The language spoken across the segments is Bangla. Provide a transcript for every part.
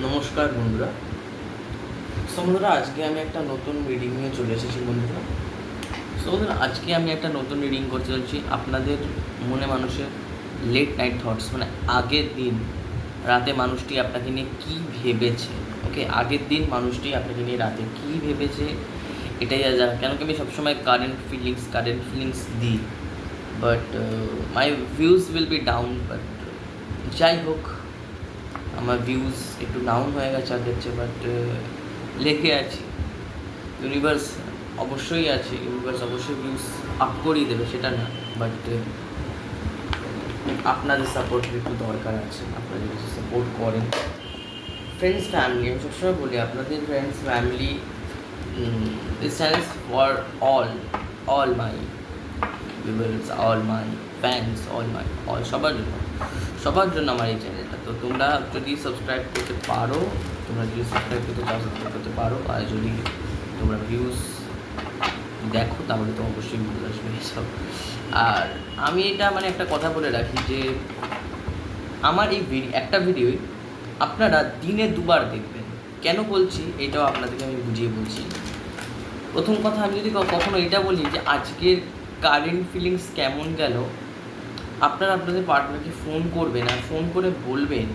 নমস্কার বন্ধুরা। বন্ধুরা, আজকে আমি একটা নতুন রিডিং নিয়ে চলে এসেছি বন্ধুরা। বন্ধুরা, আজকে আমি একটা নতুন রিডিং করতে চলছি আপনাদের মনে মানুষের লেট নাইট থটস, মানে আগের দিন রাতে মানুষটি আপনাকে নিয়ে কী ভেবেছে। ওকে, আগের দিন মানুষটি আপনাকে নিয়ে রাতে কী ভেবেছে এটাই কেন কি আমি সবসময় কারেন্ট ফিলিংস দিই, but my views will be down. But যাই হোক, আমার ভিউজ একটু ডাউন হয়ে গেছে আগের চেয়ে, বাট লেগে আছি। ইউনিভার্স অবশ্যই আছে, ইউনিভার্স অবশ্যই ভিউজ আপ করিয়ে দেবে, সেটা না, বাট আপনাদের সাপোর্ট একটু দরকার আছে। আপনারা যদি সাপোর্ট করেন, ফ্রেন্ডস ফ্যামিলি, আমি সবসময় বলি আপনাদের friends family, this channel for all my viewers, all my fans, all সবার জন্য আমার এই চ্যানেলটা। তো তোমরা যদি সাবস্ক্রাইব করতে পারো, সাবস্ক্রাইব করতে পারো, আর যদি তোমরা ভিউজ দেখো তাহলে তো অবশ্যই ভিউজ আসবে এসব। আর আমি এটা একটা কথা বলে রাখি যে আমার এই একটা ভিডিওই আপনারা দিনে দুবার দেখবেন। কেন বলছি এটাও আপনাদেরকে আমি বুঝিয়ে বলছি। প্রথম কথা, আমি যদি কখনো এটা বলি যে আজকের কারেন্ট ফিলিংস কেমন গেল, আপনারা আপনাদের পার্টনারকে ফোন করবেন আর ফোন করে বলবেন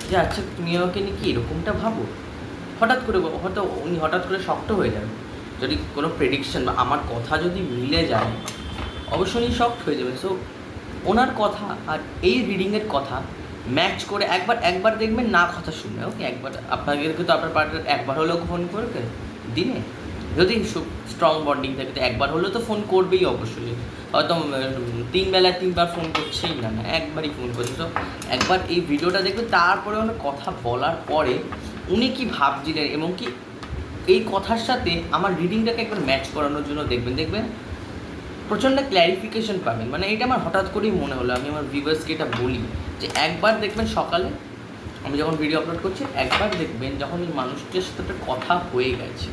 যে আচ্ছা তুমি আমাকে নিয়ে কি এরকমটা ভাবো। উনি হঠাৎ করে শক্ত হয়ে যাবেন। যদি কোনো প্রেডিকশন বা আমার কথা যদি মিলে যায়, অবশ্যই উনি শক্ট হয়ে যাবেন। সো ওনার কথা আর এই রিডিংয়ের কথা ম্যাচ করে একবার দেখবেন না কথা শুনবে। ওকে, একবার আপনাকে তো আপনার পার্টনার একবার হলেও ফোন করবে দিনে, যদি স্ট্রং বন্ডিং থাকে তো একবার হলেও তো ফোন করবেই অবশ্যই। হয়তো 3 বেলায় 3বার ফোন করছেই না, একবারই ফোন করছে। তো একবার এই ভিডিওটা দেখবে, তারপরে ওনার কথা বলার পরে উনি কি ভাবছিলেন এবং কি এই কথার সাথে আমার রিডিংটাকে একবার ম্যাচ করানোর জন্য দেখবেন প্রচণ্ড ক্ল্যারিফিকেশন পাবেন। এটা আমার হঠাৎ করেই মনে হলো, আমি আমার ভিউয়ার্সকে এটা বলি যে একবার দেখবেন সকালে আমি যখন ভিডিও আপলোড করছি, একবার দেখবেন যখন এই মানুষটির সাথে একটা কথা হয়ে গেছে।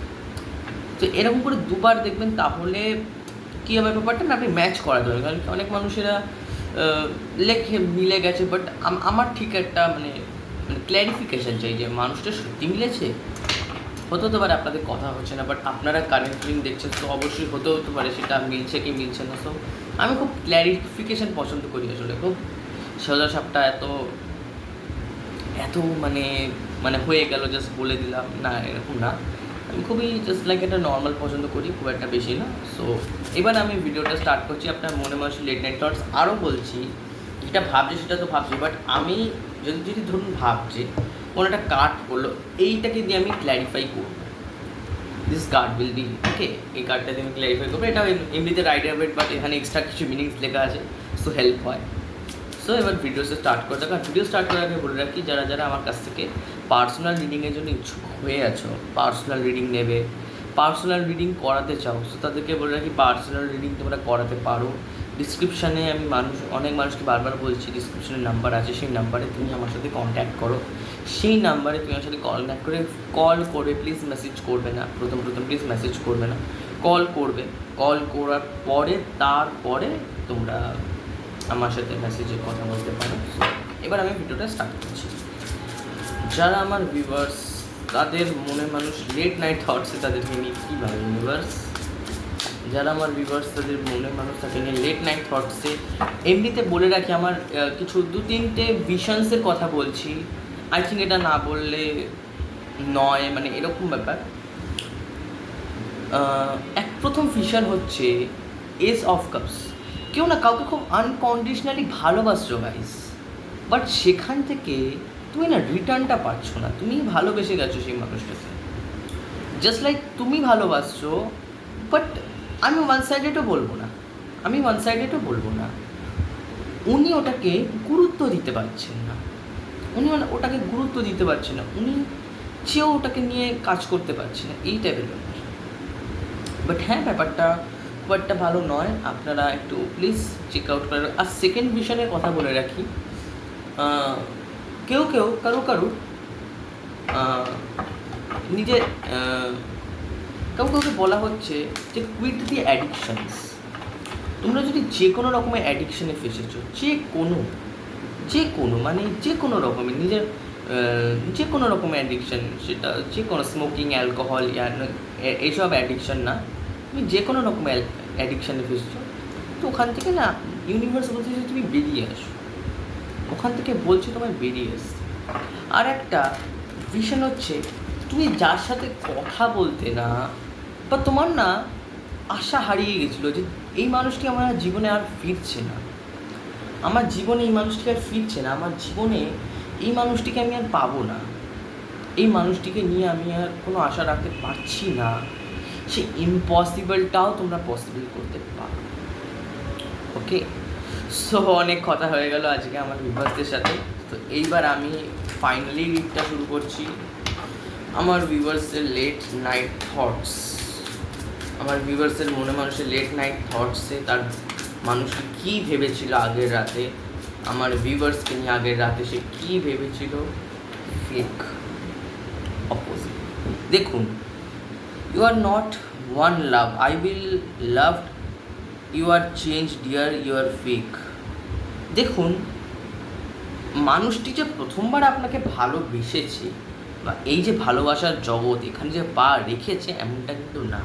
তো এরকম করে দুবার দেখবেন, তাহলে কী হবে ব্যাপারটা না, আপনি ম্যাচ করাতে হবে। কারণ অনেক মানুষেরা লেখে মিলে গেছে, বাট আমার ঠিক একটা ক্ল্যারিফিকেশান চাই যে মানুষটা সত্যি মিলেছে। হতে পারে আপনাদের কথা হচ্ছে না, বাট আপনারা কারেন্ট ফিলিং দেখছেন, তো অবশ্যই হতে পারে সেটা মিলছে কি মিলছে না। সো আমি খুব ক্ল্যারিফিকেশান পছন্দ করি আসলে, খুব সোজা সাপটা এত হয়ে গেল জাস্ট বলে দিলাম না, এরকম না। আমি খুবই জাস্ট একটা নর্মাল পছন্দ করি, খুব একটা বেশি না। সো এবার আমি ভিডিওটা স্টার্ট করছি। আপনার মনে মানুষের লেট নাইট থটস আরও বলছি, যেটা ভাবছি সেটা তো ভাবছি, বাট আমি যদি ধরুন ভাবছি কোনো একটা কার্ড করলো, এইটাকে দিয়ে আমি ক্ল্যারিফাই করবো। দিস কার্ড উইল বি ওকে, এই কার্ডটা দিয়ে আমি ক্ল্যারিফাই করবো। এটা এমনিতে রাইডার বেড, বাট এখানে এক্সট্রা কিছু মিনিংস লেখা আছে, সো হেল্প হয়। সো এবার ভিডিওটা স্টার্ট করতে হবে। ভিডিও স্টার্ট করার আগে বলে রাখি, যারা আমার কাছ থেকে পার্সোনাল রিডিংয়ের জন্য ইচ্ছুক হয়ে আছো, পার্সোনাল রিডিং নেবে, পার্সোনাল রিডিং করাতে চাও, সো তাদেরকে বলে রাখি পার্সোনাল রিডিং তোমরা করাতে পারো। ডিসক্রিপশানে আমি অনেক মানুষকে বারবার বলছি, ডিসক্রিপশানে নাম্বার আছে, সেই নাম্বারে তুমি আমার সাথে কন্ট্যাক্ট করো। সেই নাম্বারে তুমি আমার সাথে কল করে প্লিজ মেসেজ করবে না, প্রথম প্লিজ মেসেজ করবে না, কল করবে। কল করার পরে তারপরে তোমরা আমার সাথে মেসেজে কথা বলতে পারো। এবার আমি ভিডিওটা স্টার্ট করছি। যারা আমার ভিউয়ার্স, তাদের মনে মানুষ লেট নাইট থটসে তাদেরকে নিয়ে কী ভাবে ইউনিভার্স, যারা আমার ভিউয়ার্স তাদের মনে মানুষ তাকে নিয়ে লেট নাইট থটসে, এমনিতে বলে রাখি আমার কিছু 2-3টে ভিশনসের কথা বলছি। আই থিঙ্ক এটা না বললে নয়, এরকম ব্যাপার। প্রথম ভিশন হচ্ছে এস অফ কাপস। কেউ না কাউকে খুব আনকন্ডিশনালি ভালোবাসছো গাইস, বাট সেখান থেকে তুমি না রিটার্নটা পাচ্ছ না। তুমি ভালোবেসে গেছো সেই মানুষটাকে, জাস্ট লাইক তুমি ভালোবাসছো, বাট আমি ওয়ান সাইডেডও বলবো না, উনি ওটাকে গুরুত্ব দিতে পারছেন না। উনি চেয়েও ওটাকে নিয়ে কাজ করতে পারছে না, এই টাইপের ব্যাপার। বাট হ্যাঁ, ব্যাপারটা খুব একটা ভালো নয়, আপনারা একটু প্লিজ চেক আউট করেন। আর সেকেন্ড ভিশনের কথা বলে রাখি, কেউ কারো নিজের কাউকে বলা হচ্ছে যে কুইট দি অ্যাডিকশানস। তোমরা যদি যে কোনো রকমের অ্যাডিকশানে ফেসেছো, যে কোনো রকমের নিজের যে কোনো রকমের অ্যাডিকশান, সেটা যে কোনো স্মোকিং, অ্যালকোহল, এইসব অ্যাডিকশান না, তুমি যে কোনো রকমের অ্যাডিকশানে ফেসছো, তো ওখান থেকে না ইউনিভার্স বলছে যে তুমি বেরিয়ে আসো, ওখান থেকে বলছে তোমায় বেরিয়ে আসতে। আর একটা ভিশন হচ্ছে, তুমি যার সাথে কথা বলতে না, বা তোমার না আশা হারিয়ে গেছিলো যে এই মানুষটি আমার জীবনে আর ফিরছে না, আমার জীবনে এই মানুষটি আর ফিরছে না, আমার জীবনে এই মানুষটিকে আমি আর পাবো না, এই মানুষটিকে নিয়ে আমি আর কোনো আশা রাখতে পারছি না, সে ইম্পসিবলটাও তোমরা পসিবল করতে পারো। ওকে, সো অনেক কথা হয়ে গেল আজকে আমার ভিউয়ার্সদের সাথে। তো এইবার আমি ফাইনালি রিডটা শুরু করছি। আমার ভিউয়ার্সের লেট নাইট থটস, আমার ভিউয়ার্সের মনে মানুষের লেট নাইট থটসে তার মানুষটি কী ভেবেছিল আগের রাতে, আমার ভিউয়ার্সকে নিয়ে আগের রাতে সে কী ভেবেছিল, ফেক, অপোজিট। দেখুন, you are not one love, I will love, you are change dear, you are fake. দেখুন, মানুষটি যে প্রথমবার আপনাকে ভালোবেসেছে, বা এই যে ভালোবাসার জগৎ এখানে যে পা রেখেছে, এমনটা কিন্তু না।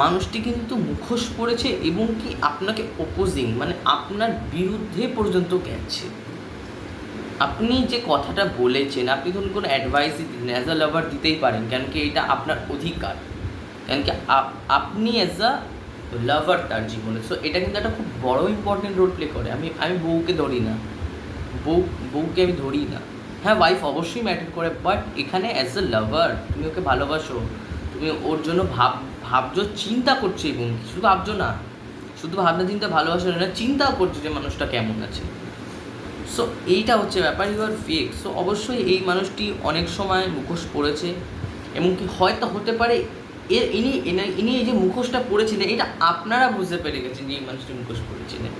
মানুষটি কিন্তু মুখোশ পড়েছে এবং কি আপনাকে অপোজিং, মানে আপনার বিরুদ্ধে পর্যন্ত গেছে। আপনি যে কথাটা বলেছেন, আপনি ধরুন কোনো অ্যাডভাইসই দিন, অ্যাজ আ লাভার দিতেই পারেন, কেন কি এটা আপনার অধিকার, কেন কি আপনি অ্যাজ আ লাভার তার জীবনে। সো এটা কিন্তু একটা খুব বড় ইম্পর্টেন্ট রোল প্লে করে। আমি বউকে ধরি না, বউকে আমি ধরি না। হ্যাঁ, ওয়াইফ অবশ্যই ম্যাটার করে, বাট এখানে অ্যাজ আ লাভার তুমি ওকে ভালোবাসো, তুমি ওর জন্য ভাবছো, চিন্তা করছো, এবং শুধু ভাবছো না, শুধু ভাবনা চিন্তা ভালোবাসো না, চিন্তাও করছো যে মানুষটা কেমন আছে। সো এইটা হচ্ছে ব্যাপার, ইউ আর ফেক। সো অবশ্যই এই মানুষটি অনেক সময় মুখোশ পড়েছে, এবং কি হয়তো হতে পারে ইনি এই যে মুখোশটা পড়েছিলেন, এটা আপনারা বুঝতে পেরে গেছেন যে এই মানুষটি মুখোশ পড়েছিলেন,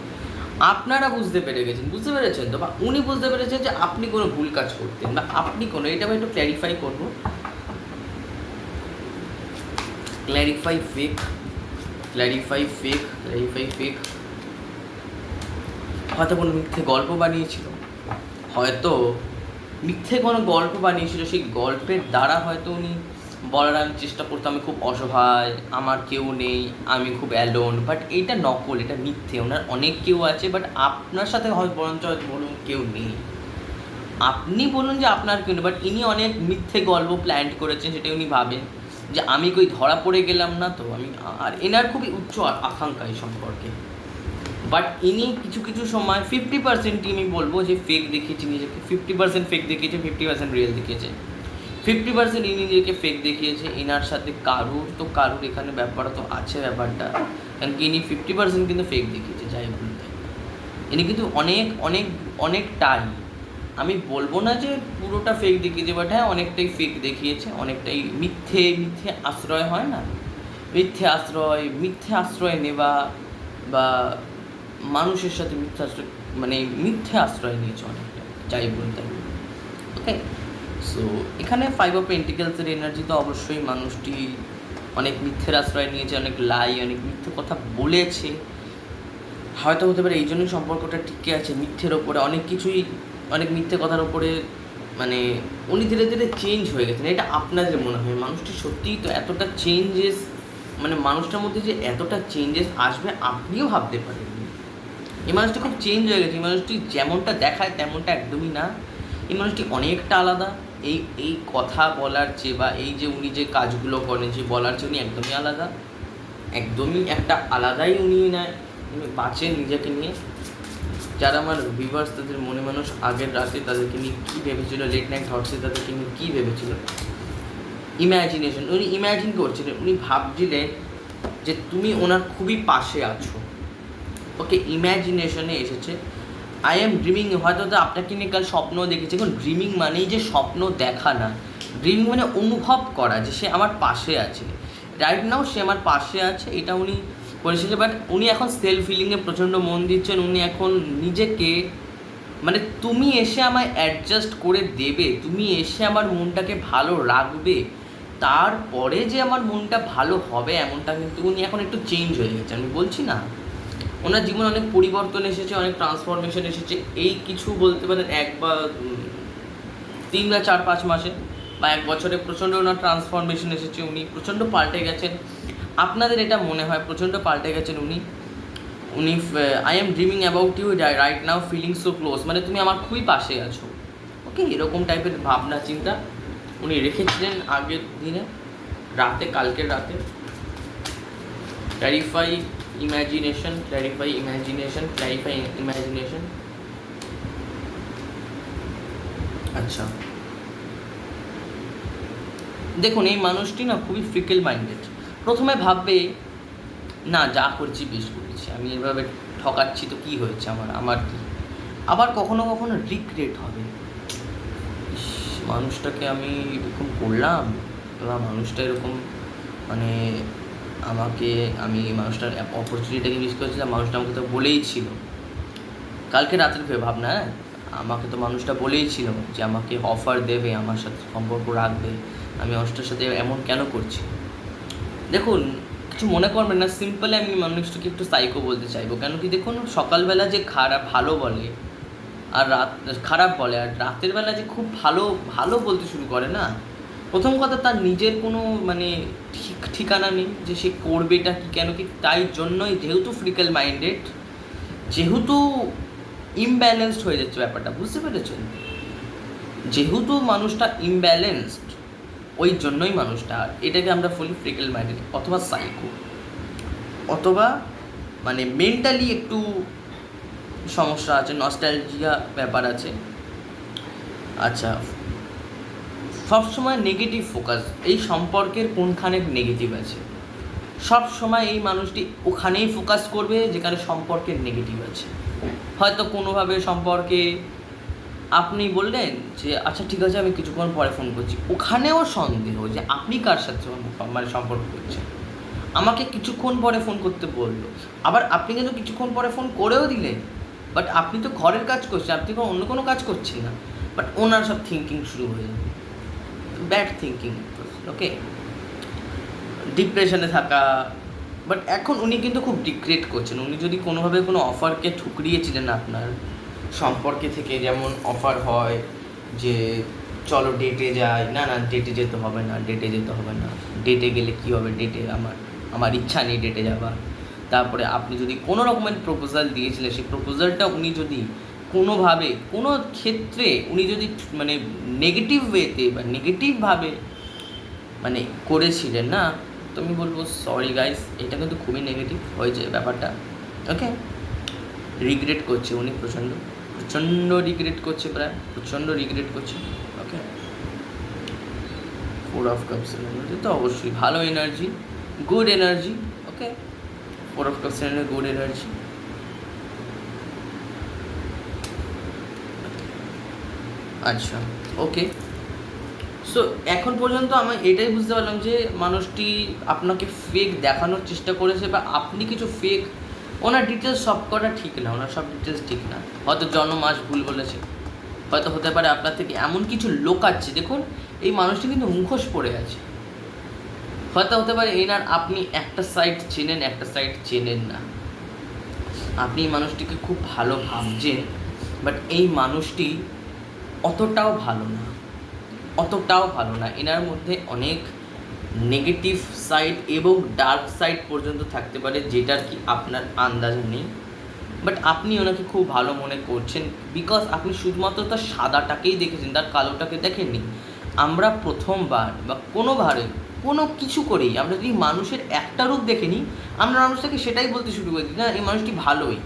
আপনারা বুঝতে পেরেছেন তো, বা উনি বুঝতে পেরেছেন যে আপনি কোনো ভুল কাজ করতেন, বা আপনি কোনো, এটা আমি একটু ক্ল্যারিফাই করবো। Clarify fake. হয়তো কোনো মিথ্যে গল্প বানিয়েছিল, সেই গল্পের দ্বারা হয়তো উনি বলার আমি চেষ্টা করতাম আমি খুব অসহায়, আমার কেউ নেই, আমি খুব অ্যালোন, বাট এটা নকল, এটা মিথ্যে। ওনার অনেক কেউ আছে, বাট আপনার সাথে হয়তো বলুন কেউ নেই, আপনি বলুন যে আপনার কেউ নেই, বাট ইনি অনেক মিথ্যে গল্প প্ল্যান করেছেন, সেটা উনি ভাবেন যে আমি কই ধরা পড়ে গেলাম না তো, আর এনার খুবই উচ্চ আকাঙ্ক্ষা এই সম্পর্কে। বাট ইনি কিছু সময় 50% আমি বলবো যে ফেক দেখিয়েছে নিজেকে, 50% ফেক দেখিয়েছে, 50% রিয়েল দেখিয়েছে। 50% ইনি নিজেকে ফেক দেখিয়েছে, এনার সাথে কারুর এখানে ব্যাপার তো আছে ব্যাপারটা, কারণ কি ইনি 50% কিন্তু ফেক দেখিয়েছে, যাই বলতে ইনি কিন্তু অনেকটাই, আমি বলবো না যে পুরোটা ফেক দেখিয়েছে, বাট হ্যাঁ অনেকটাই ফেক দেখিয়েছে, অনেকটাই মিথ্যে আশ্রয় হয় না, মিথ্যে আশ্রয় নেওয়া, বা মানুষের সাথে মিথ্যে আশ্রয় নিয়েছে অনেকটা, যাই বলতে হবে। ওকে, সো এখানে 5 অফ পেন্টিকেলসের এনার্জি তো অবশ্যই মানুষটি অনেক মিথ্যের আশ্রয় নিয়েছে, অনেক মিথ্যে কথা বলেছে, হয়তো হতে পারে এই জন্যই সম্পর্কটা টিকে আছে মিথ্যের ওপরে, অনেক মিথ্যে কথার ওপরে, মানে উনি ধীরে ধীরে চেঞ্জ হয়ে গেছেন। এটা আপনাদের মনে হয় মানুষটি সত্যিই তো এতটা চেঞ্জেস, মানে মানুষটার মধ্যে যে এতটা চেঞ্জেস আসবে আপনিও ভাবতে পারেন। এই মানুষটি খুব চেঞ্জ হয়ে গেছে, এই মানুষটি যেমনটা দেখায় তেমনটা একদমই না, এই মানুষটি অনেকটা আলাদা। এই কথা বলার চেয়ে, বা এই যে উনি যে কাজগুলো করেন যে বলার চেয়ে, উনি একদমই আলাদা, একদমই একটা আলাদাই উনি বাঁচেন নিজেকে নিয়ে। যারা আমার ভিউয়ার্স, তাদের মনে মানুষ আগের রাতে তাদেরকে নিয়ে কী ভেবেছিল, লেট নাইট থটসে তাদেরকে নিয়ে কী ভেবেছিল, ইম্যাজিনেশন, উনি ইম্যাজিন করছিলেন, উনি ভাবছিলেন যে তুমি ওনার খুবই পাশে আছো। ওকে, ইম্যাজিনেশনে এসেছে, আই এম ড্রিমিং, হয়তো তো আপনাকে নিয়ে কাল স্বপ্ন দেখেছে। এখন ড্রিমিং মানেই যে স্বপ্ন দেখা না, ড্রিমিং মানে অনুভব করা যে সে আমার পাশে আছে, রাইট নাও সে আমার পাশে আছে, এটা উনি করেছিলেন। বাট উনি এখন সেলফ হিলিংয়ে প্রচণ্ড মন দিচ্ছেন, উনি এখন নিজেকে, মানে তুমি এসে আমায় অ্যাডজাস্ট করে দেবে, তুমি এসে আমার মনটাকে ভালো রাখবে, তারপরে যে আমার মনটা ভালো হবে, এমনটা কিন্তু উনি এখন একটু চেঞ্জ হয়ে গেছে। আমি বলছি না, ওনার জীবনে অনেক পরিবর্তন এসেছে, অনেক ট্রান্সফরমেশন এসেছে। এই কিছু বলতে পারেন 3 বা 4-5 মাসে বা 1 বছরে প্রচণ্ড ওনার ট্রান্সফরমেশন এসেছে, উনি প্রচণ্ড পাল্টে গেছেন। আপনাদের এটা মনে হয় প্রচণ্ড পাল্টে গেছেন উনি। I am dreaming about you right now feeling so close, মানে তুমি আমার খুবই পাশে আছো। ওকে, এরকম টাইপের ভাবনা চিন্তা উনি রেখেছিলেন আগের দিনে, কালকের রাতে। Clarify imagination. আচ্ছা, দেখুন এই মানুষটি না খুবই ফ্রিকেল মাইন্ডেড। প্রথমে ভাববে না যা করছি বেশ করেছি, আমি এভাবে ঠকাচ্ছি তো কী হয়েছে, আমার কি। আবার কখনো কখনো রিগ্রেট হবে, মানুষটাকে আমি এরকম করলাম, বা মানুষটা এরকম মানে আমি মানুষটার অপরচুনিটিটাকে মিস করেছিলাম, মানুষটা আমাকে তো বলেই ছিল কালকে রাতের ভাবনা, হ্যাঁ আমাকে তো মানুষটা বলেই ছিল যে আমাকে অফার দেবে, আমার সাথে সম্পর্ক রাখবে, আমি মানুষটার সাথে এমন কেন করছি। দেখুন কিছু মনে করবেন না, সিম্পলি আমি মানুষটাকে একটু সাইকো বলতে চাইবো। কেন কি দেখুন, সকালবেলা যে ভালো বলে আর খারাপ বলে, আর রাতের বেলা যে খুব ভালো বলতে শুরু করে না, প্রথম কথা তার নিজের কোনো মানে ঠিকানা নেই যে সে করবেটা কি, কেন কি, তাই জন্যই যেহেতু ফ্রিকেল মাইন্ডেড, যেহেতু ইমব্যালেন্সড হয়ে যাচ্ছে ব্যাপারটা, বুঝতে পেরেছেন, যেহেতু মানুষটা ইমব্যালেন্সড, ওই জন্যই মানুষটা, এটাকে আমরা ফুলি ফ্রিকেল মাইন্ডেড অথবা সাইকো, অথবা মানে মেন্টালি একটু সমস্যা আছে, নস্টালজিয়া ব্যাপার আছে। আচ্ছা, সবসময় নেগেটিভ ফোকাস, এই সম্পর্কের কোনখানে নেগেটিভ আছে, সব সময় এই মানুষটি ওখানেই ফোকাস করবে যেখানে সম্পর্কের নেগেটিভ আছে। হয়তো কোনোভাবে সম্পর্কে আপনি বললেন যে আচ্ছা ঠিক আছে আমি কিছুক্ষণ পরে ফোন করছি, ওখানেও সন্দেহ যে আপনি কার সাথে মানে সম্পর্ক করছেন, আমাকে কিছুক্ষণ পরে ফোন করতে বললো, আবার আপনি কিন্তু কিছুক্ষণ পরে ফোন করেও দিলেন, বাট আপনি তো ঘরের কাজ করছেন, আপনি অন্য কোনো কাজ করছেন না, বাট ওনার সব থিঙ্কিং শুরু হয়ে যাবে, ব্যাড থিঙ্কিং। ওকে, ডিপ্রেশনে থাকা, বাট এখন উনি কিন্তু খুব রিগ্রেট করছেন। উনি যদি কোনোভাবে কোনো অফারকে ঠুকরিয়েছিলেন আপনার সম্পর্কে থেকে, যেমন অফার হয় যে চলো ডেটে যাই, না ডেটে যেতে হবে না, ডেটে গেলে কী হবে, ডেটে আমার ইচ্ছা নেই ডেটে যাবার। তারপরে আপনি যদি কোনো রকমের প্রপোজাল দিয়েছিলেন, সেই প্রপোজালটা উনি যদি কোনোভাবে কোনো ক্ষেত্রে উনি যদি মানে নেগেটিভ ওয়েতে বা নেগেটিভভাবে মানে করেছিলেন না, তো আমি বলবো সরি গাইস, এটা কিন্তু খুবই নেগেটিভ হয়েছে ব্যাপারটা। ওকে, রিগ্রেট করছে উনি, প্রচণ্ড রিগ্রেট করছে, প্রচণ্ড রিগ্রেট করছে। ওকে, 4 অফ কাপসের মধ্যে তো অবশ্যই ভালো energy, good energy. Okay, 4 of কাপসের গুড এনার্জি। আচ্ছা, ওকে, সো এখন পর্যন্ত আমি এটাই বুঝতে পারলাম যে মানুষটি আপনাকে ফেক দেখানোর চেষ্টা করেছে, বা আপনি কিছু ফেক, ওনার ডিটেলস সব কটা ঠিক না, ওনার সব ডিটেলস ঠিক না, হয়তো জন্ম মাস ভুল বলেছে, হয়তো হতে পারে আপনার থেকে এমন কিছু লোকাচ্ছে। দেখুন এই মানুষটি কিন্তু মুখোশ পড়ে আছে, হয়তো হতে পারে এনার আপনি একটা সাইড চেনেন, একটা সাইড চেনেন না, আপনি এই মানুষটিকে খুব ভালো ভাবছেন, বাট এই মানুষটি অতটাও ভালো না, এনার মধ্যে অনেক নেগেটিভ সাইড এবং ডার্ক সাইড পর্যন্ত থাকতে পারে, যেটার কি আপনার আন্দাজ নেই, বাট আপনি ওনাকে খুব ভালো মনে করছেন, বিকজ আপনি শুধুমাত্র তার সাদাটাকেই দেখেছেন, তার কালোটাকে দেখেননি। আমরা প্রথমবার বা কোনো কিছু করেই আমরা যদি মানুষের একটা রূপ দেখে নিই, আমরা মানুষটাকে সেটাই বলতে শুরু করে দিই, না এই মানুষটি ভালোই।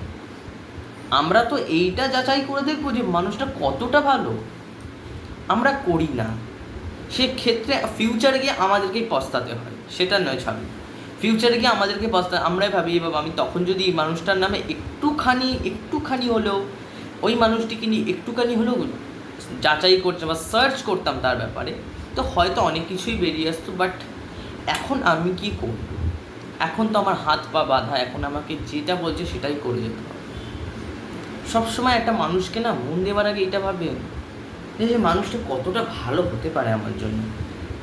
আমরা তো এইটা যাচাই করে দেখবো যে মানুষটা কতটা ভালো, আমরা করি না। সেক্ষেত্রে ফিউচারে গিয়ে আমাদেরকেই পস্তাতে হয়, সেটা নয় ছাড়ো, ফিউচারে গিয়ে আমাদেরকে আমরাই ভাবি বাবা আমি তখন যদি এই মানুষটার নামে একটুখানি হলেও ওই মানুষটিকে নিয়ে একটুখানি হলেও যাচাই করছে বা সার্চ করতাম তার ব্যাপারে, তো হয়তো অনেক কিছুই বেরিয়ে আসতো। বাট এখন আমি কি করব, এখন তো আমার হাত পা বাঁধা, এখন আমাকে যেটা বলছে সেটাই করে যেতে হবে। সবসময় একটা মানুষকে না মন দেওয়ার আগে এটা ভাববেন যে মানুষটা কতটা ভালো হতে পারে আমার জন্য।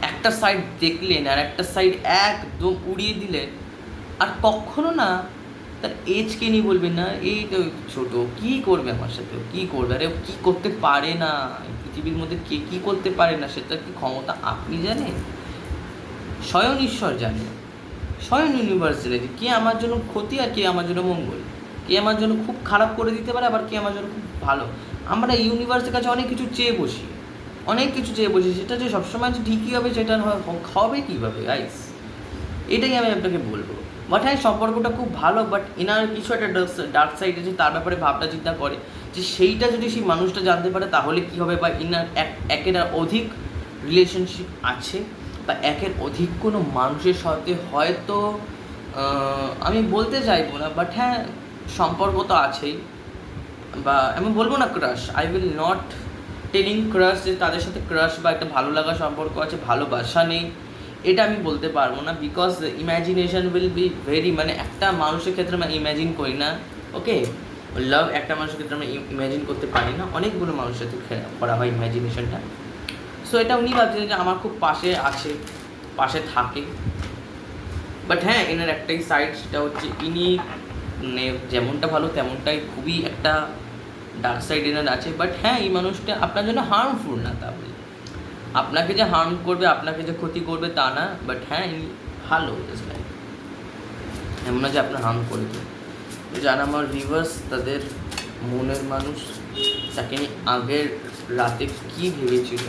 একটা সাইড দেখলেন আর একটা সাইড একদম উড়িয়ে দিলেন, আর কখনো না তার এজকে নিয়ে বলবেন না এই তো ছোটো, কী করবে আমার সাথে, কী করবে, আরে কী করতে পারে না পৃথিবীর মধ্যে, কে কী করতে পারে না সেটা কি ক্ষমতা আপনি জানেন? স্বয়ং ঈশ্বর জানে, স্বয়ং ইউনিভার্স জানে যে কে আমার জন্য ক্ষতি আর কে আমার জন্য মঙ্গল, কে আমার জন্য খুব খারাপ করে দিতে পারে আবার কে আমার জন্য খুব ভালো। আমরা ইউনিভার্সের কাছে অনেক কিছু চেয়ে বসি, অনেক কিছু চেয়ে বসি, সেটা যে সবসময় যে ঠিকই হবে সেটা হবে কীভাবে গাইস, এটাই আমি আপনাকে বলবো। বাট হ্যাঁ, সম্পর্কটা খুব ভালো, বাট এনার কিছু একটা ডার্ক সাইড আছে, তার ব্যাপারে ভাবনা চিন্তা করে যে সেইটা যদি সেই মানুষটা জানতে পারে তাহলে কী হবে, বা এনার একের অধিক রিলেশনশিপ আছে, বা একের অধিক কোনো মানুষের সাথে হয়তো আমি বলতে চাইবো না, বাট হ্যাঁ সম্পর্ক তো আছেই, বা আমি বলবো না crush, I will not telling crush যে তাদের সাথে ক্রাশ বা একটা ভালো লাগা সম্পর্ক আছে, ভালোবাসা নেই, এটা আমি বলতে পারবো না। Because imagination will be very, মানে একটা মানুষের ক্ষেত্রে আমরা ইম্যাজিন করি না, ওকে, লাভ একটা মানুষের ক্ষেত্রে আমরা ইম্যাজিন করতে পারি না, অনেকগুলো মানুষের সাথে করা হয় ইম্যাজিনেশনটা। সো এটা উনি ভাবছেন যে আমার খুব পাশে আছে, পাশে থাকে, বাট হ্যাঁ এনার একটাই সাইড, সেটা হচ্ছে ইনি মানে যেমনটা ভালো তেমনটাই খুবই একটা ডার্ক সাইড এনার আছে। বাট হ্যাঁ এই মানুষটা আপনার জন্য হার্মফুল না, তা বলি আপনাকে যে হার্ম করবে, আপনাকে যে ক্ষতি করবে তা না, বাট হ্যাঁ ইনি ভালো, এমন না যে আপনার হার্ম করে দেবে। যারা আমার ভিউয়ার্স, তাদের মনের মানুষ, তাকে নিয়ে আগের রাতে কী ভেবেছিল,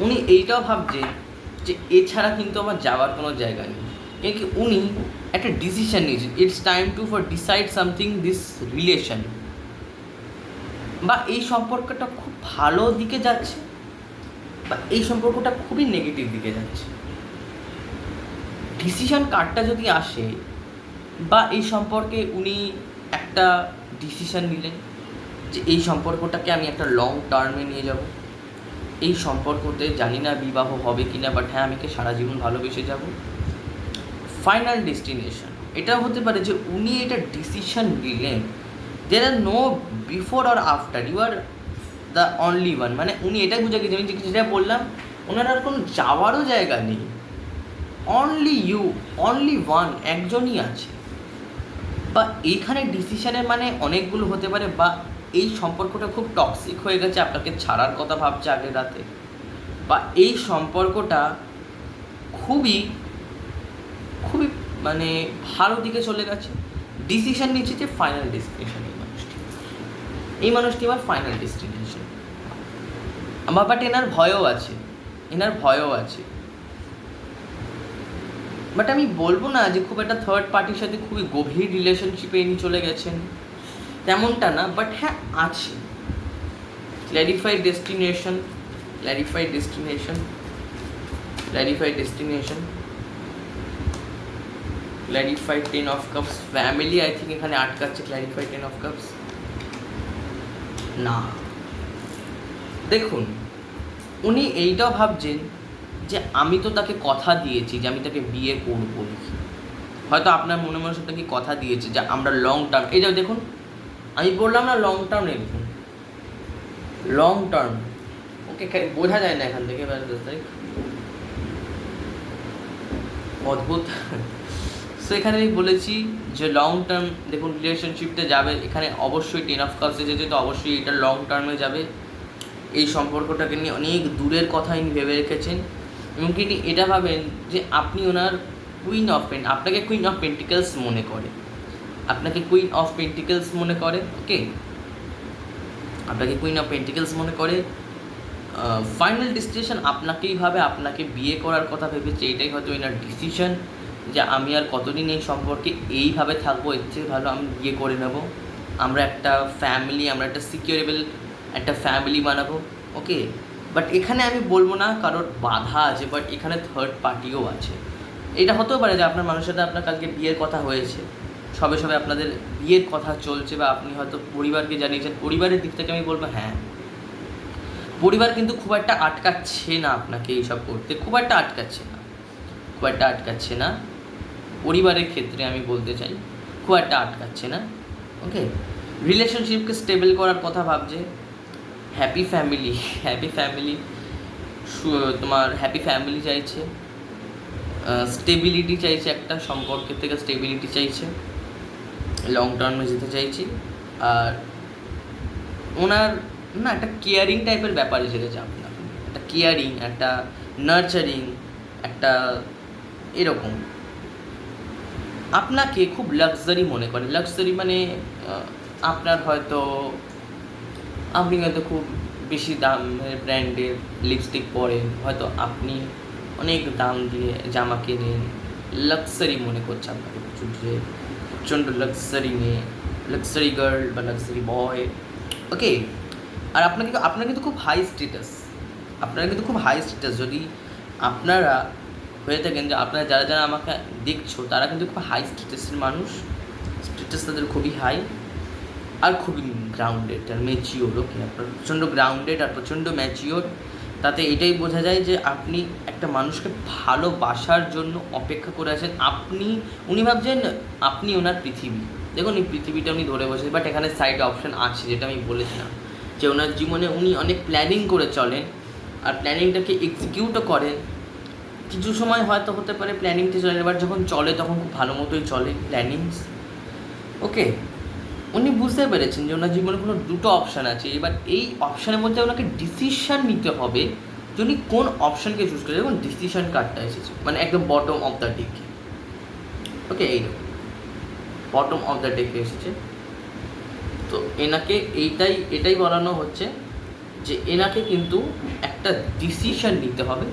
উনি এইটাও ভাবছেন যে এছাড়া কিন্তু আমার যাওয়ার কোনো জায়গা নেই, কি উনি একটা ডিসিশন নিয়েছেন, it's time to for decide something this relation, বা এই সম্পর্কটা খুব ভালো দিকে যাচ্ছে বা এই সম্পর্কটা খুবই নেগেটিভ দিকে যাচ্ছে। ডিসিশন কার্ডটা যদি আসে, বা এই সম্পর্কে উনি একটা ডিসিশন নিলেন যে এই সম্পর্কটাকে আমি একটা লং টার্মে নিয়ে যাব, এই সম্পর্কতে জানি না বিবাহ হবে কি না, বাট হ্যাঁ আমি সারা জীবন ভালোবেসে যাব, ফাইনাল ডেস্টিনেশন। এটাও হতে পারে যে উনি এটা ডিসিশন নিলেন, there are no before or after, you are the only one, মানে উনি এটাই বুঝে গেছেন যে যেটা বললাম, ওনার আর কোনো যাওয়ারও জায়গা নেই, অনলি ইউ, অনলি ওয়ান, একজনই আছে। বা এইখানে ডিসিশনের মানে অনেকগুলো হতে পারে, বা এই সম্পর্কটা খুব টক্সিক হয়ে গেছে, আপনাকে ছাড়ার কথা ভাবছে আগের রাতে, বা এই সম্পর্কটা খুবই খুবই মানে ভালো দিকে চলে গেছে, ডিসিশন নিচ্ছে যে ফাইনাল ডেস্টিনেশন এই মানুষটি আমার ফাইনাল ডেস্টিনেশন। আমার বাট এনার ভয়ও আছে, এনার ভয়ও আছে, বাট আমি বলবো না যে খুব একটা থার্ড পার্টির সাথে খুবই গভীর রিলেশনশিপে ইনি চলে গেছেন, তেমনটা না, বাট হ্যাঁ আছে clarified destination, clarified destination, clarified destination, clarified 10 of cups, family I think এখানে আটকাচ্ছে ক্ল্যারিফাইড 10 অফ কাপস না। দেখুন উনি এইটাও ভাবছেন যে আমি তো তাকে কথা দিয়েছি যে আমি তাকে বিয়ে করব, হয়তো আপনার মনে মনে সেটা কি কথা দিয়েছে যে আমরা লং টার্ম, এই যে দেখুন আমি বললাম না লং টার্ম, দেখুন লং টার্ম, ওকে বোঝা যায় না এখান থেকে, অদ্ভুত। সো এখানে আমি বলেছি যে লং টার্ম, দেখুন রিলেশনশিপটা যাবে, এখানে অবশ্যই 10 অফ কাপস এসেছে, তো অবশ্যই এটা লং টার্মে যাবে, এই সম্পর্কটাকে নিয়ে অনেক দূরের কথা ইনি ভেবে রেখেছেন, এবং তিনি এটা ভাবেন যে আপনি ওনার কুইন অফ আপনাকে কুইন অফ পেন্টিকলস মনে করে, আপনাকে কুইন অফ পেন্টিকলস মনে করে, ওকে, আপনাকে কুইন অফ পেন্টিকলস মনে করে, ফাইনাল ডেস্টিনেশন আপনাকেই ভাবে, আপনাকে বিয়ে করার কথা ভেবেছে, এটাই হয়তো এনার ডিসিশন যে আমি আর কতদিন এই সম্পর্কে এইভাবে থাকবো, এর চেয়ে ভালো আমি বিয়ে করে নেব, আমরা একটা ফ্যামিলি, আমরা একটা সিকিউরেবল একটা ফ্যামিলি বানাবো, ওকে। বাট এখানে আমি বলবো না কারোর বাধা আছে, বাট এখানে থার্ড পার্টিও আছে, এটা হতেও পারে যে আপনার মানুষের সাথে আপনার কালকে বিয়ের কথা হয়েছে, সবে সবে আপনাদের বিয়ের কথা চলছে, বা আপনি হয়তো পরিবারকে জানিয়েছেন, পরিবারের দিক থেকে আমি বলবো হ্যাঁ পরিবার কিন্তু খুব একটা আটকাচ্ছে না আপনাকে এইসব করতে, খুব একটা আটকাচ্ছে না, খুব একটা আটকাচ্ছে না, পরিবারের ক্ষেত্রে আমি বলতে চাই খুব একটা আটকাচ্ছে না, ওকে। রিলেশনশিপকে স্টেবল করার কথা ভাবছে, হ্যাপি ফ্যামিলি, হ্যাপি ফ্যামিলি, তোমার হ্যাপি ফ্যামিলি চাইছে, স্টেবিলিটি চাইছে, একটা সম্পর্কের থেকে স্টেবিলিটি চাইছে, লং টার্মে যেতে চাইছি। আর ওনার না একটা কেয়ারিং টাইপের ব্যাপার এসে গেছে আপনার, একটা কেয়ারিং, একটা নার্চারিং, একটা এরকম আপনাকে খুব লাক্সারি মনে করে। লাক্সারি মানে আপনার হয়তো আপনি হয়তো খুব বেশি দামের ব্র্যান্ডের লিপস্টিক পরেন, হয়তো আপনি অনেক দাম দিয়ে জামা কেনেন, লাক্সারি মনে করছে আপনাকে প্রচুর, যে প্রচণ্ড লাক্সারি মেয়ে, লাক্সারি গার্ল বা লাক্সারি বয়, ওকে। আর আপনার কিন্তু খুব হাই স্ট্যাটাস, আপনারা কিন্তু খুব হাই স্ট্যাটাস। যদি আপনারা হয়ে থাকেন, যে আপনারা যারা যারা আমাকে দেখছো তারা কিন্তু খুব হাই স্ট্যাটাসের মানুষ, স্ট্যাটাস তাদের খুবই হাই আর খুবই গ্রাউন্ডেড আর ম্যাচিওর, ওকে। আপনার প্রচণ্ড গ্রাউন্ডেড আর প্রচণ্ড ম্যাচিওর, তাতে এটাই বোঝা যায় যে আপনি একটা মানুষকে ভালোবাসার জন্য অপেক্ষা করে আছেন। উনি ভাবছেন আপনি ওনার পৃথিবী। দেখুন এই পৃথিবীটা উনি ধরে বসে, বাট এখানে সাইড অপশান আছে, যেটা আমি বলেছিলাম যে ওনার জীবনে উনি অনেক প্ল্যানিং করে চলেন আর প্ল্যানিংটাকে এক্সিকিউটও করেন। কিছু সময় হয়তো হতে পারে প্ল্যানিংটা চলে, এবার যখন চলে তখন খুব ভালো মতোই চলে প্ল্যানিংস, ওকে। উনি বুঝতে পেরেছেন যে ওনার জীবনে কোনো দুটো অপশান আছে, এবার এই অপশানের মধ্যে ওনাকে ডিসিশান নিতে হবে যে উনি কোন অপশানকে চুজ করে। দেখুন ডিসিশান কার্ডটা এসেছে, মানে একদম বটম অফ দ্য ডেক, ওকে, এই বটম অফ দ্য ডেকে এসেছে। তো এনাকে এটাই বলানো হচ্ছে যে এনাকে কিন্তু একটা ডিসিশান নিতে হবে,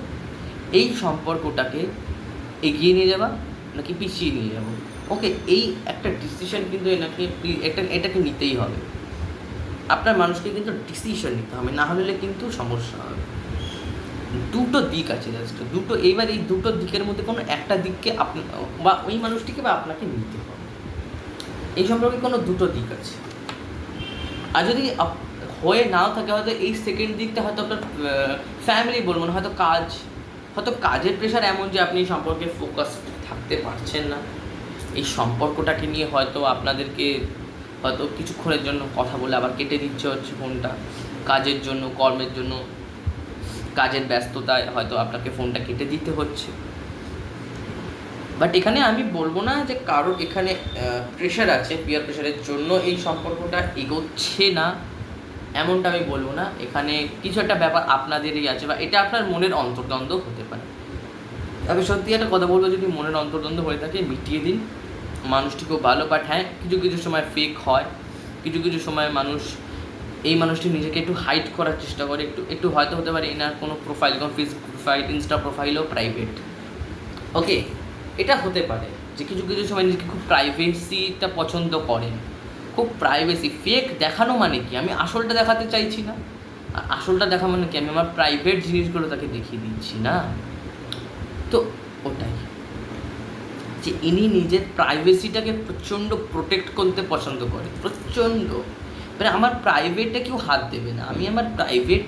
এই সম্পর্কটাকে এগিয়ে নিয়ে যাওয়া নাকি পিছিয়ে নিয়ে যাবো, ওকে। এই একটা ডিসিশন কিন্তু এটাকে নিতেই হবে। আপনার মানুষকে কিন্তু ডিসিশন নিতে হবে, না হলে কিন্তু সমস্যা হবে। দুটো দিক আছে জাস্ট, দুটো। এইবার এই দুটো দিকের মধ্যে কোনো একটা দিককে বা ওই মানুষটিকে বা আপনাকে নিতে হবে। এই সম্পর্কে কোনো দুটো দিক আছে। আর যদি হয়ে নাও থাকে, হয়তো এই সেকেন্ড দিকটা হয়তো আপনার ফ্যামিলি বলবো না, হয়তো কাজের প্রেশার এমন যে আপনি সম্পর্কে ফোকাস থাকতে পারছেন না। এই সম্পর্কটাকে নিয়ে হয়তো আপনাদেরকে হয়তো কিছুক্ষণের জন্য কথা বলে আবার কেটে দিচ্ছে হচ্ছে ফোনটা, কাজের জন্য, কর্মের জন্য, কাজের ব্যস্ততায় হয়তো আপনাকে ফোনটা কেটে দিতে হচ্ছে। বাট এখানে আমি বলবো না যে কারোর এখানে প্রেশার আছে, পিয়ার প্রেশারের জন্য এই সম্পর্কটা এগোচ্ছে না, এমনটা আমি বলবো না। এখানে কিছু একটা ব্যাপার আপনাদেরই আছে, বা এটা আপনার মনের অন্তর্দ্বন্দ্ব হতে পারে। আমি সত্যি একটা কথা বলবো, যদি মনের অন্তর্দ্বন্দ্ব হয়ে থাকে মিটিয়ে দিন। মানুষটি খুব ভালো, বাট হ্যাঁ কিছু সময় ফেক হয়, কিছু সময় এই মানুষটি নিজেকে একটু হাইড করার চেষ্টা করে, একটু হয়তো হতে পারে এনার কোনো প্রোফাইল, কোনো ফেসবুক প্রোফাইল, ইনস্টা প্রোফাইলও প্রাইভেট, ওকে। এটা হতে পারে যে কিছু সময় নিজেকে খুব প্রাইভেসিটা পছন্দ করেন, খুব প্রাইভেসি। ফেক দেখানো মানে কি, আমি আসলটা দেখাতে চাইছি না, আর আসলটা দেখা মানে কি আমি আমার প্রাইভেট জিনিসগুলো তাকে দেখিয়ে দিচ্ছি না। তো ওটাই যে ইনি নিজের প্রাইভেসিটাকে প্রচণ্ড প্রোটেক্ট করতে পছন্দ করে, প্রচণ্ড। মানে আমার প্রাইভেটে কেউ হাত দেবে না, আমি আমার প্রাইভেট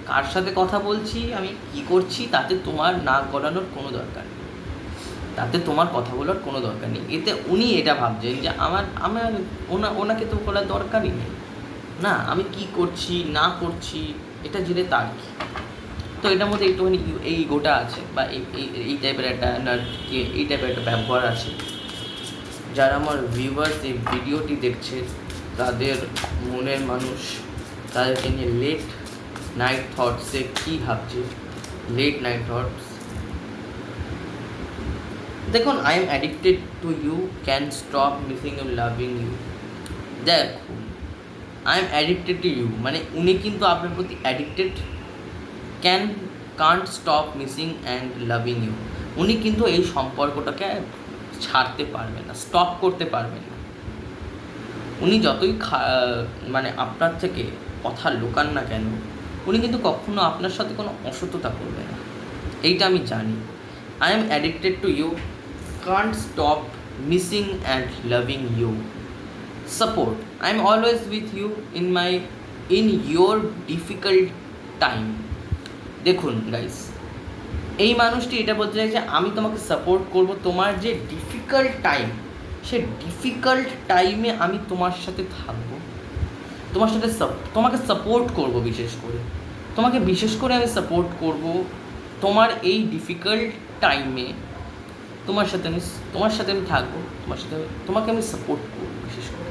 কার সাথে কথা বলছি, আমি কী করছি, তাতে তোমার নাক গলানোর কোনো দরকার নেই, তাতে তোমার কথা বলার কোনো দরকার নেই। এতে উনি এটা ভাবছেন যে ওনাকে তো বলার দরকারই নেই, না আমি কি করছি না করছি এটা জেনে তার কি। তো এটার মধ্যে একটুখানি এই গোটা আছে, বা এই টাইপের এই টাইপের একটা ব্যবহার আছে। যারা আমার ভিউয়ার্স এই ভিডিওটি দেখছে, তাদের মনের মানুষ তাদেরকে নিয়ে লেট নাইট থটসে কী ভাবছে, লেট নাইট থটস। দেখুন, I am addicted to you, can stop missing you, loving you. দেখুন, I am addicted to you মানে উনি কিন্তু আপনার প্রতি addicted, can't stop missing and loving you. উনি কিন্তু এই সম্পর্কটাকে ছাড়তে পারবেন না, স্টপ করতে পারবেন না। উনি যতই মানে আপনার থেকে কথা লুকান না কেন, উনি কিন্তু কখনো আপনার সাথে কোনো অসততা করবে না, এইটা আমি জানি। I am addicted to you, can't stop missing and loving you. Support, I am always with you in your difficult time. দেখুন গাইস, এই মানুষটি এটা বলতে চাইছে আমি তোমাকে সাপোর্ট করব, তোমার যে ডিফিকাল্ট টাইম, সে ডিফিকাল্ট টাইমে আমি তোমার সাথে থাকবো, তোমাকে সাপোর্ট করব, বিশেষ করে তোমাকে বিশেষ করে আমি সাপোর্ট করব তোমার এই ডিফিকাল্ট টাইমে। তোমার সাথে আমি থাকবো, তোমাকে আমি সাপোর্ট করবো। বিশেষ করে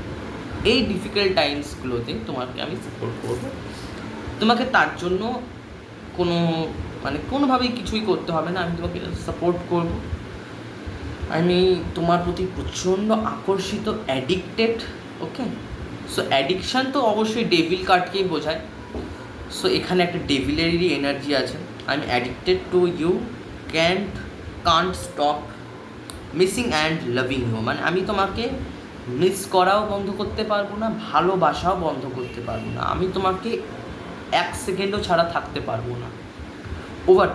এই ডিফিকাল্ট টাইমসগুলোতে তোমাকে আমি সাপোর্ট করবো। তোমাকে তার জন্য কোনোভাবেই কিছুই করতে হবে না, আমি তোমাকে সাপোর্ট করব। আমি তোমার প্রতি প্রচণ্ড আকর্ষিত, অ্যাডিক্টেড। ওকে, সো অ্যাডিকশান তো অবশ্যই ডেভিল কার্ডকেই বোঝায়। সো এখানে একটা ডেভিলেরই এনার্জি আছে। I am addicted to you, can't stop missing and loving you. মানে আমি তোমাকে মিস করাও বন্ধ করতে পারবো না, ভালোবাসাও বন্ধ করতে পারবো না। আমি তোমাকে 1 সেকেন্ডও ছাড়া থাকতে পারবো না। Over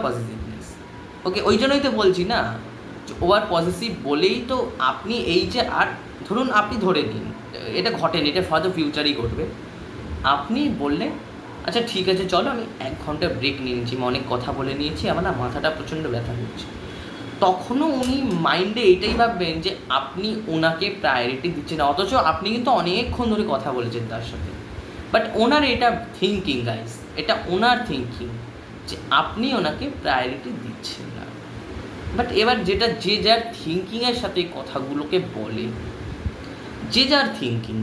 positiveness. ওকে, ওই জন্যই তো বলছি না যে ওভার পজিটিভ বলেই তো আপনি এই যে, আর ধরুন আপনি ধরে নিন এটা ঘটেনি, এটা ফর দ্য ফিউচারই ঘটবে। আপনি বললে আচ্ছা ঠিক আছে চলো আমি 1 ঘন্টা ব্রেক নিয়ে নিয়েছি, আমি অনেক কথা বলে নিয়েছি, আমার না মাথাটা প্রচণ্ড ব্যথা করছে। তখনও উনি মাইন্ডে এটাই ভাববেন যে আপনি ওনাকে প্রায়োরিটি দিচ্ছেন, অথচ আপনি কিন্তু অনেকক্ষণ ধরে কথা বলেছেন তার সাথে। বাট ওনার এটা থিঙ্কিং গাইস, এটা ওনার থিঙ্কিং যে আপনি ওনাকে প্রায়োরিটি দিচ্ছেন না। বাট এবার যেটা যে যার থিঙ্কিংয়ের সাথে কথাগুলোকে বলে, যে যার থিঙ্কিং,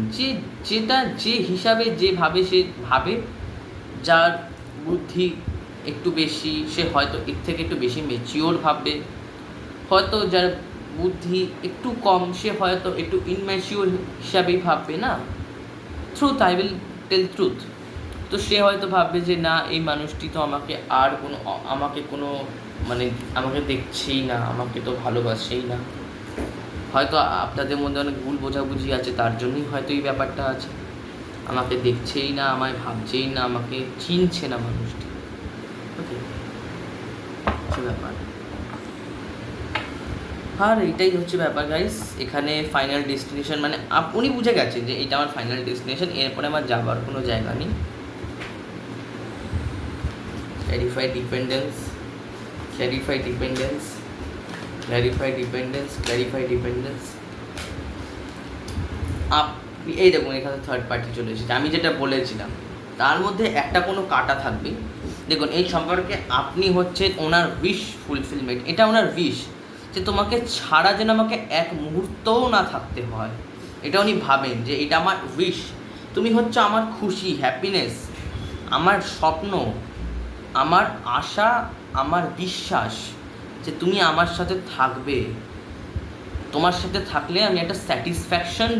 যেটা যে হিসাবে যেভাবে সে ভাবে, যার বুদ্ধি একটু বেশি সে হয়তো এর থেকে একটু বেশি ম্যাচিওর ভাববে, হয়তো যার বুদ্ধি একটু কম সে হয়তো একটু ইনম্যাচিওর হিসাবেই ভাববে না। Truth, I will tell truth. তো সে হয়তো ভাববে যে না এই মানুষটি তো আমাকে আমাকে দেখছেই না, আমাকে তো ভালোবাসেই না। হয়তো আপনাদের মধ্যে অনেক ভুল বোঝাবুঝি আছে, তার জন্যই হয়তো এই ব্যাপারটা আছে। আমাকে দেখছেই না, আমায় ভাবছেই না, আমাকে চিনছে না মানুষটি। ওকে, সে ব্যাপার। আর এইটাই হচ্ছে ব্যাপার গাইস। এখানে ফাইনাল ডেস্টিনেশন মানে উনি বুঝে গেছেন যে এটা আমার ফাইনাল ডেস্টিনেশন, এরপরে আমার যাবার কোনো জায়গা নেই। Clarify dependence. এই দেখুন এখানে থার্ড পার্টি চলে এসেছে। আমি যেটা বলেছিলাম তার মধ্যে একটা কোনো কাটা থাকবে। দেখুন এই সম্পর্কে আপনি হচ্ছেন ওনার উইশ ফুলফিলমেন্ট। এটা ওনার উইশ যে তোমাকে ছাড়া যেন আমাকে 1 মুহূর্তও না থাকতে হয়। এটা উনি ভাবেন যে এটা আমার উইশ, তুমি হচ্ছে আমার খুশি, হ্যাপিনেস, আমার স্বপ্ন, আমার আশা, আমার বিশ্বাস যে তুমি আমার সাথে থাকবে। তোমার সাথে থাকলে আমি একটা স্যাটিসফ্যাকশন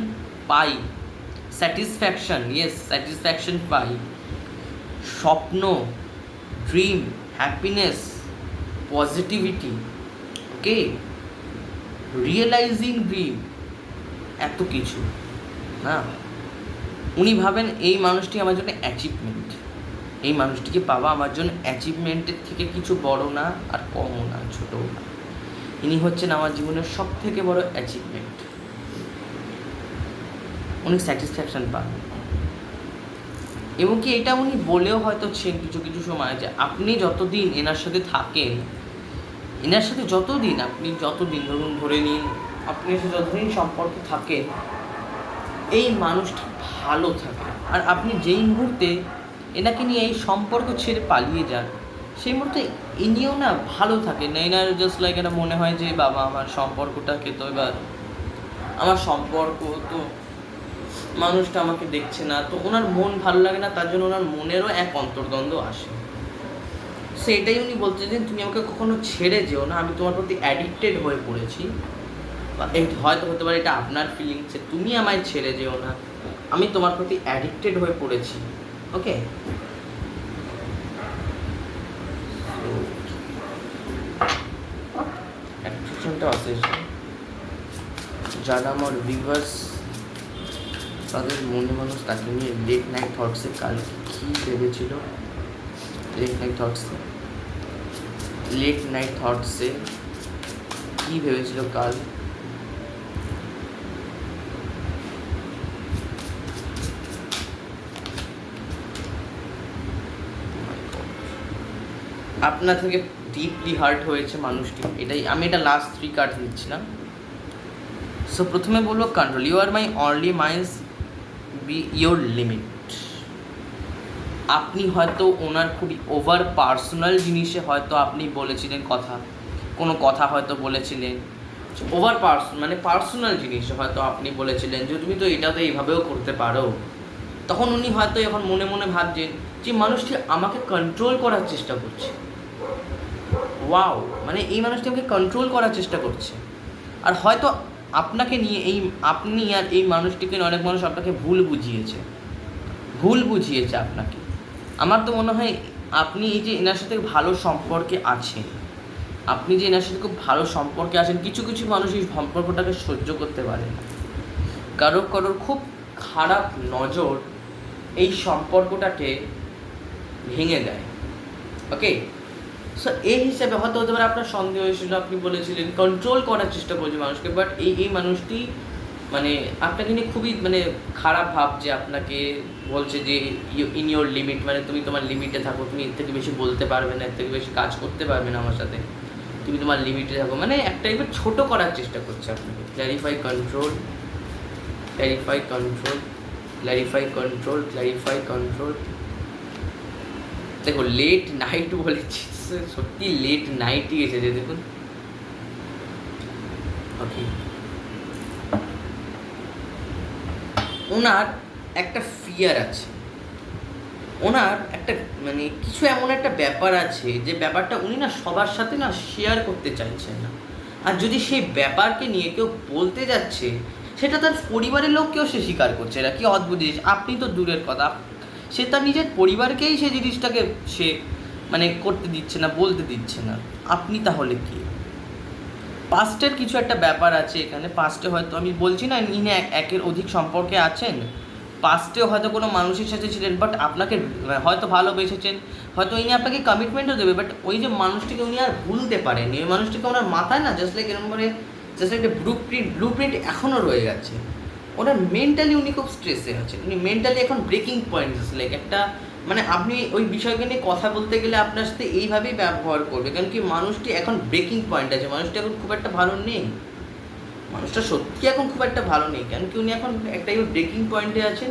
পাই, স্বপ্ন, ড্রিম, হ্যাপিনেস, পজিটিভিটি, ওকে, রিয়েলাইজিং ড্রিম, এত কিছু না। উনি ভাবেন এই মানুষটি আমার জন্য অ্যাচিভমেন্ট, এই মানুষটিকে পাওয়া আমার জন্য অ্যাচিভমেন্টের থেকে কিছু বড় না আর কমও না, ছোটও না। ইনি হচ্ছেন আমার জীবনের সব থেকে বড় অ্যাচিভমেন্ট। উনি স্যাটিসফ্যাকশান পান এবং কি এটা উনি বলেও হয়তো কিছু কিছু সময় যে আপনি যতদিন এনার সাথে থাকেন, এনার সাথে আপনি যতদিন ধরে নিন আপনি সাথে যতদিন সম্পর্ক থাকেন, এই মানুষটি ভালো থাকে। আর আপনি যেই মুহূর্তে এনাকে নিয়ে এই সম্পর্ক ছেড়ে পালিয়ে যান, সেই মুহূর্তে ইনিও না ভালো থাকে না। এনার জাস্ট লাইক এটা মনে হয় যে বাবা আমার সম্পর্কটাকে তো এবার আমার সম্পর্ক তো মানুষটা আমাকে দেখছে না, তো ওনার মন ভালো লাগে না, তার জন্য ওনার মনেরও এক অন্তর্দ্বন্দ্ব আসে। সেইটাই উনি বলতে যে তুমি আমাকে কখনো ছেড়ে যেও না, আমি তোমার প্রতি অ্যাডিক্টেড হয়ে পড়েছি। হয়তো হতে পারে এটা আপনার ফিলিংস যে তুমি আমায় ছেড়ে যেও না, আমি তোমার প্রতি অ্যাডিক্টেড হয়ে পড়েছি। ওকে, অ্যাট্রাকশনটা আছে যারা আমার ভিউয়ার্স, তাদের মনে মানুষ তাকে নিয়ে লেট নাইট থটসে কাল কী ভেবেছিল, লেট নাইট থটসে কী ভেবেছিল কাল। আপনার থেকে ডিপলি হার্ট হয়েছে মানুষটি, এটাই আমি এটা লাস্ট 3 কার্ড দিচ্ছিলাম। সো প্রথমে বলবো control, you are my only minds, be your limit. আপনি হয়তো ওনার খুবই ওভার পার্সোনাল জিনিসে হয়তো আপনি বলেছিলেন কোনো কথা হয়তো বলেছিলেন, ওভার মানে পার্সোনাল জিনিসে হয়তো আপনি বলেছিলেন যে তুমি তো এটা তো এইভাবেও করতে পারো। তখন উনি হয়তো এখন মনে মনে ভাবছেন যে মানুষটি আমাকে কন্ট্রোল করার চেষ্টা করছে। ওয়াও, মানে এই মানুষটি আমাকে কন্ট্রোল করার চেষ্টা করছে। আর হয়তো আপনাকে নিয়ে আপনি আর এই মানুষটিকে অনেক মানুষ আপনাকে ভুল বুঝিয়েছে আপনাকে। আমার তো মনে হয় আপনি এই যে এনার সাথে ভালো সম্পর্কে আছেন, খুব ভালো সম্পর্কে আছেন, কিছু কিছু মানুষ এই সম্পর্কটাকে সহ্য করতে পারে না। কারোর খুব খারাপ নজর এই সম্পর্কটাকে ভেঙে দেয়। ওকে, সো এই হিসাবে হয়তো হতে পারে আপনার সন্দেহ হয়েছিল, আপনি বলেছিলেন কন্ট্রোল করার চেষ্টা করছে মানুষকে, বাট এই মানুষটি মানে আপনাকে নিয়ে খুবই মানে খারাপ ভাবছে, আপনাকে বলছে যে ইন ইয়োর লিমিট, মানে তুমি তোমার লিমিটে থাকো, তুমি এর থেকে বেশি বলতে পারবে না, এর থেকে বেশি কাজ করতে পারবে না আমার সাথে, তুমি তোমার লিমিটে থাকো, মানে একটা এবার ছোটো করার চেষ্টা করছে আপনাকে। ক্ল্যারিফাই কন্ট্রোল, দেখো লেট নাইট বলেছি, সত্যি লেট নাইটই এসেছে দেখুন। ওকে, ওনার একটা ফিয়ার আছে, ওনার একটা মানে কিছু এমন একটা ব্যাপার আছে যে ব্যাপারটা উনি না সবার সাথে না শেয়ার করতে চাইছেন না। আর যদি সেই ব্যাপারকে নিয়ে কেউ বলতে যাচ্ছে, সেটা তার পরিবারের লোককেও সে স্বীকার করছে না। কি অদ্ভুত জিনিস, আপনি তো দূরের কথা, সে তার নিজের পরিবারকেই সেই জিনিসটাকে সে মানে করতে দিচ্ছে না, বলতে দিচ্ছে না। আপনি তাহলে কি? পাস্টের কিছু একটা ব্যাপার আছে এখানে। পাস্টে হয়তো আমি বলছি না ইনি একের অধিক সম্পর্কে আছেন, পাস্টেও হয়তো কোনো মানুষের সাথে ছিলেন, বাট আপনাকে হয়তো ভালোবেসেছেন, হয়তো ইনি আপনাকে কমিটমেন্টও দেবে, বাট ওই যে মানুষটিকে উনি আর ভুলতে পারেনি, ওই মানুষটিকে ওনার মাথায় না জাস্ট লাইক এরকম করে জাস্ট লাইক একটা ব্লু প্রিন্ট এখনও রয়ে গেছে। ওনার মেন্টালি উনি খুব স্ট্রেসে আছেন, উনি মেন্টালি এখন ব্রেকিং পয়েন্ট জাস্ট লাইক একটা মানে আপনি ওই বিষয়কে নিয়ে কথা বলতে গেলে আপনার সাথে এইভাবেই ব্যবহার করবে, কারণ কি মানুষটি এখন ব্রেকিং পয়েন্ট আছে, মানুষটি এখন খুব একটা ভালো নেই, মানুষটা সত্যি এখন খুব একটা ভালো নেই, কারণ কি উনি এখন একটা ব্রেকিং পয়েন্টে আছেন,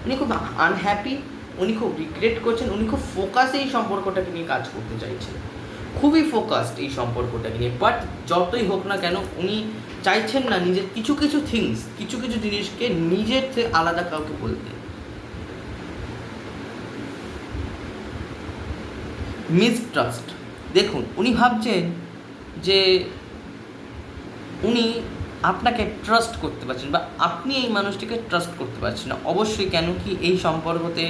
উনি খুব আনহ্যাপি, উনি খুব রিগ্রেট করছেন, উনি খুব ফোকাসে এই সম্পর্কটাকে নিয়ে কাজ করতে চাইছেন, খুবই ফোকাসড এই সম্পর্কটাকে নিয়ে। বাট যতই হোক না কেন উনি চাইছেন না নিজের কিছু কিছু জিনিসকে নিজের থেকে আলাদা কাউকে বলতে। মিসট্রাস্ট, দেখুন উনি ভাবছেন যে উনি আপনাকে ট্রাস্ট করতে পারছেন, বা আপনি এই মানুষটিকে ট্রাস্ট করতে পারছেন না। অবশ্যই, কেন কি এই সম্পর্কতে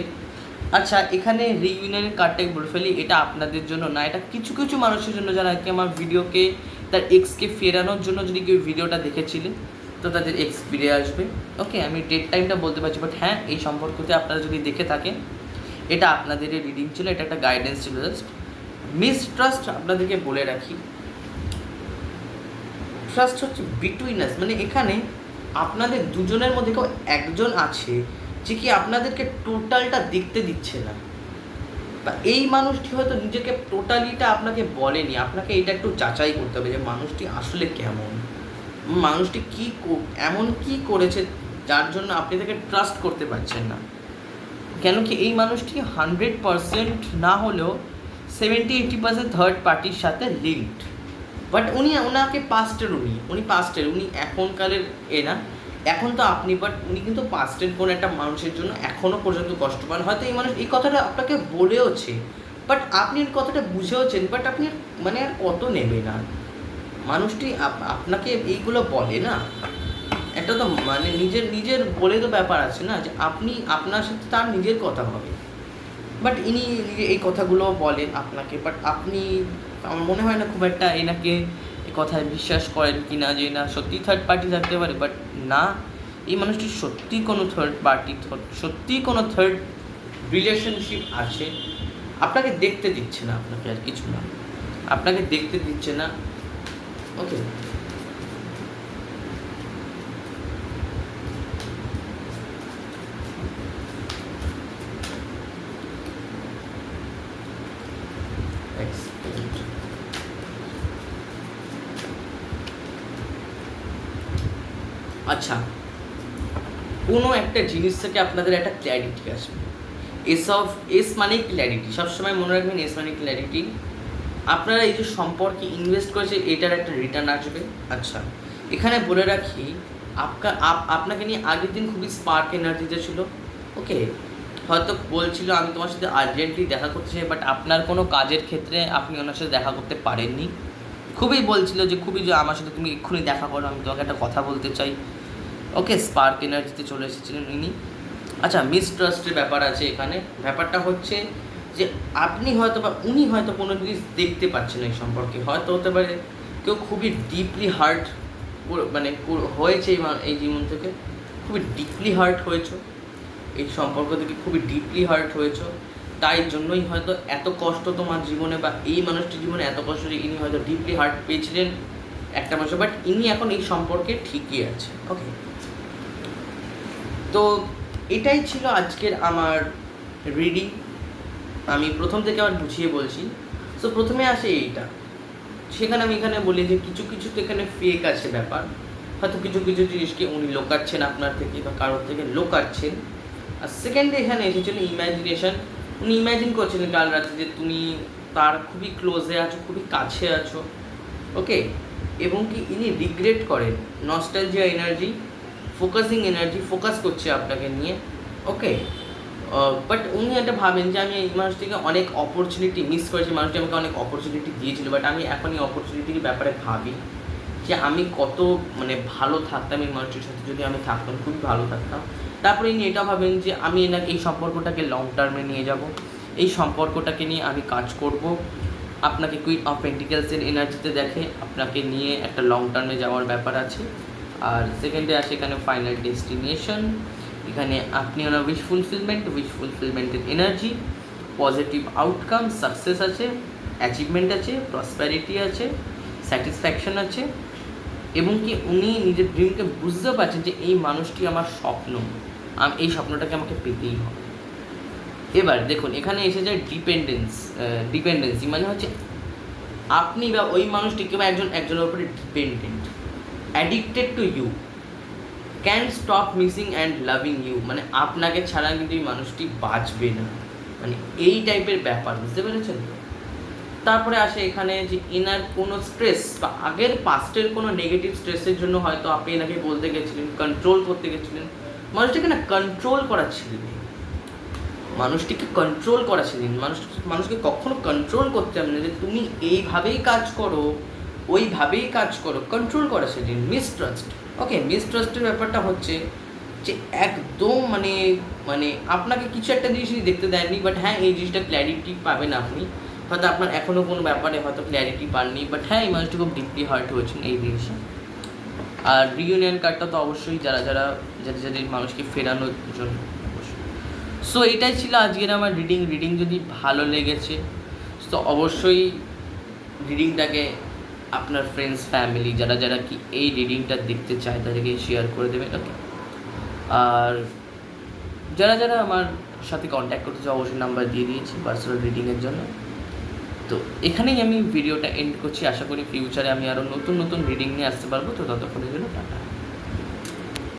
আচ্ছা এখানে রিইউনিয়নের কার্ডটাই বলে ফেলি, এটা আপনাদের জন্য না, এটা কিছু কিছু মানুষের জন্য যারা কি আমার ভিডিওকে তার এক্সকে ফেরানোর জন্য যদি কেউ ভিডিওটা দেখেছিলেন, তো তাদের এক্স ফিরে আসবে। ওকে, আমি ডেট টাইমটা বলতে পারছি, বাট হ্যাঁ এই সম্পর্কতে আপনারা যদি দেখে থাকেন, এটা আপনাদের রিডিং ছিল, এটা একটা গাইডেন্স ছিল জাস্ট। মিসট্রাস্ট আপনাদেরকে বলে রাখি, ট্রাস্ট হচ্ছে বিটুইন আস, মানে এখানে আপনাদের দুজনের মধ্যে কেউ একজন আছে যে কি আপনাদেরকে টোটালটা দেখতে দিচ্ছে না, বা এই মানুষটি হয়তো নিজেকে টোটালিটা আপনাকে বলেনি, আপনাকে এটা একটু যাচাই করতে হবে যে মানুষটি আসলে কেমন, মানুষটি কী এমন কী করেছে যার জন্য আপনি তাকে ট্রাস্ট করতে পারছেন না। কেন কি এই মানুষটি 100% না হলেও 70-80% থার্ড পার্টির সাথে লিঙ্কড, বাট ওনাকে পাস্টের উনি এখনকালের না, এখন তো আপনি, বাট উনি কিন্তু পাস্টের কোনো একটা মানুষের জন্য এখনও পর্যন্ত কষ্ট পান। হয়তো এই মানুষ এই কথাটা আপনাকে বলেওছে, বাট আপনি এই কথাটা বুঝেওছেন, বাট আপনি মানে আর কত নেবেন, আর মানুষটি আপনাকে এইগুলো বলে না, একটা তো মানে নিজের বলে তো ব্যাপার আছে না, যে আপনি আপনার সাথে তার নিজের কথা হবে, বাট ইনি এই কথাগুলো বলেন আপনাকে, বাট আপনি আমার মনে হয় না খুব একটা এনাকে এই কথায় বিশ্বাস করেন কি না, যে না সত্যি থার্ড পার্টি থাকতে পারে, বাট না, এই মানুষটি সত্যি কোনো থার্ড রিলেশনশিপ আছে, আপনাকে দেখতে দিচ্ছে না, আপনাকে আর কিছু না, আপনাকে দেখতে দিচ্ছে না। ওকে, আচ্ছা কোনো একটা জিনিস থেকে আপনাদের একটা ক্ল্যারিটি আসবে, এস মানে ক্ল্যারিটি, সবসময় মনে রাখবেন এস মানে ক্ল্যারিটি। আপনারা এই যে সম্পর্কে ইনভেস্ট করেছে এটার একটা রিটার্ন আসবে। আচ্ছা, এখানে বলে রাখি আপনাকে নিয়ে আগের দিন খুবই স্পার্ক এনার্জিতে ছিল। ওকে, হয়তো বলছিল আমি তোমার সাথে আর্জেন্টলি দেখা করতে চাই, বাট আপনার কোনো কাজের ক্ষেত্রে আপনি ওনার সাথে দেখা করতে পারেননি। খুবই বলছিল যে আমার সাথে তুমি এক্ষুনি দেখা করো, আমি তোমাকে একটা কথা বলতে চাই। ওকে, স্পার্ক এনার্জিতে চলে এসেছিলেন ইনি। আচ্ছা, মিসট্রাস্টের ব্যাপার আছে এখানে। ব্যাপারটা হচ্ছে যে আপনি হয়তো বা উনি হয়তো কোনো জিনিস দেখতে পাচ্ছেন এই সম্পর্কে, হয়তো হতে পারে কেউ খুবই ডিপলি হার্ট মানে হয়েছে এই জীবন থেকে, খুবই ডিপলি হার্ট হয়েছে এই সম্পর্ক থেকে, খুবই ডিপলি হার্ট হয়েছে। তাই জন্যই হয়তো এত কষ্ট তোমার জীবনে, বা এই মানুষটির জীবনে এত কষ্ট যে ইনি হয়তো ডিপলি হার্ট পেয়েছিলেন একটা মানুষ, বাট ইনি এখন এই সম্পর্কে ঠিকই আছে। ওকে, তো এটাই ছিল আজকের আমার রিডিং। আমি প্রথম থেকে আবার বুঝিয়ে বলছি। সো প্রথমে আসে এইটা, সেখানে আমি এখানে বলি যে কিছু কিছু তো এখানে ফেক আছে ব্যাপার, হয়তো কিছু কিছু জিনিসকে উনি লোকাচ্ছেন আপনার থেকে বা কারোর থেকে লোকাচ্ছেন। আর সেকেন্ডে এখানে এসেছিল ইম্যাজিনেশন। উনি ইম্যাজিন করছিলেন কাল রাতে যে তুমি তার খুবই ক্লোজে আছো, খুবই কাছে আছো। ওকে, এবং কি ইনি রিগ্রেট করেন, nostalgia energy, focusing energy, focus করছে আপনাকে নিয়ে। ওকে, বাট উনি একটা ভাবেন যে আমি এই মানুষটিকে অনেক অপরচুনিটি মিস করেছি, মানুষটি আমাকে অনেক অপরচুনিটি দিয়েছিল, বাট আমি এখন এই অপরচুনিটির ব্যাপারে ভাবি যে আমি কত মানে ভালো থাকতাম এই মানুষটির সাথে, যদি আমি থাকতাম খুবই ভালো থাকতাম। তারপরে ইনি এটা ভাবেন যে আমি এই সম্পর্কটাকে লং টার্মে নিয়ে যাব, এই সম্পর্কটাকে নিয়ে আমি কাজ করব। আপনাকে কুইন অফ পেন্টিকেলসের এনার্জিতে দেখে আপনাকে নিয়ে একটা লং টার্মে যাওয়ার ব্যাপার আছে। আর সেকেন্ডে আসে এখানে ফাইনাল ডেস্টিনেশন। এখানে আপনি ওনার উইশ ফুলফিলমেন্টের এনার্জি, পজিটিভ আউটকাম, সাকসেস আছে, অ্যাচিভমেন্ট আছে, প্রসপ্যারিটি আছে, স্যাটিসফ্যাকশন আছে, এবং কি উনি নিজের ড্রিমকে বুঝতে পারছেন যে এই মানুষটি আমার স্বপ্ন, এই স্বপ্নটাকে আমাকে পেতেই হবে। এবার দেখুন এখানে এসে যায় ডিপেন্ডেন্সি, মানে হচ্ছে আপনি বা ওই মানুষটি কেউ একজনের উপরে dependent, addicted to you, can stop missing and loving you, মানে আপনাকে ছাড়া কিন্তু এই মানুষটি বাঁচবে না, মানে এই টাইপের ব্যাপার, বুঝতে পেরেছেন তো? তারপরে আসে এখানে যে এনার কোনো স্ট্রেস বা আগের পাস্টের কোনো নেগেটিভ স্ট্রেসের জন্য হয়তো আপনি এনাকে বলতে গেছিলেন, কন্ট্রোল করতে গেছিলেন, মানুষটাকে না কন্ট্রোল করা ছিলেন, মানুষকে কখনো কন্ট্রোল করতে হবে না যে তুমি এইভাবেই কাজ করো, ওইভাবেই কাজ করো, কন্ট্রোল করা ছিলেন। মিসট্রাস্ট। ওকে, মিসট্রাস্টের ব্যাপারটা হচ্ছে যে একদম মানে আপনাকে কিছু একটা জিনিসই দেখতে দেয়নি, বাট হ্যাঁ এই জিনিসটা ক্ল্যারিটি পাবেন আপনি, হয়তো আপনার এখনও কোনো ব্যাপারে হয়তো ক্ল্যারিটি পাননি, বাট হ্যাঁ এই মানুষটি খুব ডিপলি হার্ট হয়েছেন এই জিনিসে। আর রিইউনিয়ন কার্ডটা তো অবশ্যই যাদের মানুষকে ফেরানোর জন্য অবশ্যই। সো এটাই ছিল আজকের আমার রিডিং যদি ভালো লেগেছে তো অবশ্যই রিডিংটাকে আপনার ফ্রেন্ডস ফ্যামিলি যারা কি এই রিডিংটা দেখতে চায় তাদেরকে শেয়ার করে দেবেন। ওকে, আর যারা আমার সাথে কন্ট্যাক্ট করতে চায় অবশ্যই নাম্বার দিয়ে দিয়েছি পার্সোনাল রিডিংয়ের জন্য। তো এখানেই আমি ভিডিওটা এন্ড করছি। আশা করি ফিউচারে আমি আরও নতুন রিডিং নিয়ে আসতে পারবো। তো ততক্ষণের জন্য টাটা।